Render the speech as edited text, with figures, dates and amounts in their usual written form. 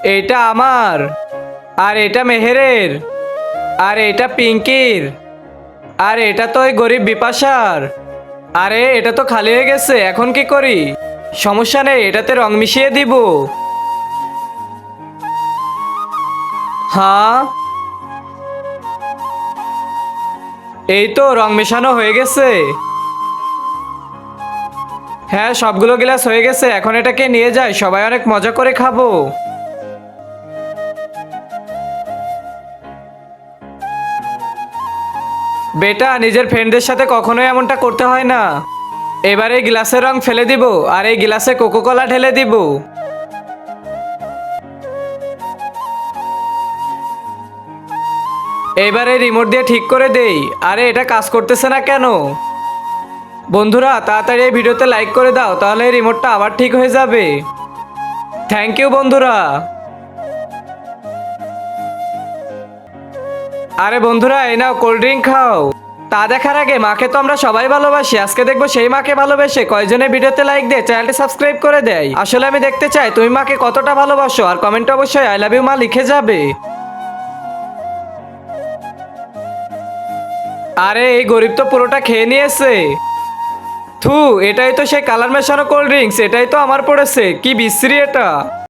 এইটা আমার। আর এটা মেহেরের। আর এটা পিঙ্কির। আর এটা তো ওই গরিব বিপাশার। আরে এটা তো খালি হয়ে গেছে, এখন কি করি? সমস্যা নেই, এটাতে রং মিশিয়ে দিব। হ্যাঁ, এই তো রং মেশানো হয়ে গেছে। হ্যাঁ, সবগুলো গ্লাস হয়ে গেছে, এখন এটাকে নিয়ে যাই, সবাই অনেক মজা করে খাবো। বেটা, নিজের ফ্রেন্ডদের সাথে কখনোই এমনটা করতে হয় না। এবার এই গ্লাসের রং ফেলে দিব আর এই গ্লাসে কোকো কোলা ঢেলে দিব। এবারে রিমোট দিয়ে ঠিক করে দেই। আরে এটা কাজ করতেছে না কেন? বন্ধুরা, তাড়াতাড়ি এই ভিডিওতে লাইক করে দাও, তাহলে এই রিমোটটা আবার ঠিক হয়ে যাবে। থ্যাংক ইউ বন্ধুরা। আরে বন্ধুরা, এই নাও কোল্ড ড্রিঙ্ক খাও। তা দেখার আগে মাকে তো আমরা সবাই ভালোবাসি, আজকে দেখবো সেই মাকে ভালোবেসে কয়জনে ভিডিওতে লাইক দিয়ে চ্যানেলটি সাবস্ক্রাইব করে দেয়। আসলে আমি দেখতে চাই তুমি মাকে কতটা ভালোবাসো, আর কমেন্টে অবশ্যই আই লাভ ইউ মা লিখে যাবে। আরে এই গরিব তো পুরোটা খেয়ে নিয়েছে। থু, এটাই তো সেই কালার মেশানো কোল্ড ড্রিঙ্কস, এটাই তো আমার পড়েছে, কি বিশ্রী এটা।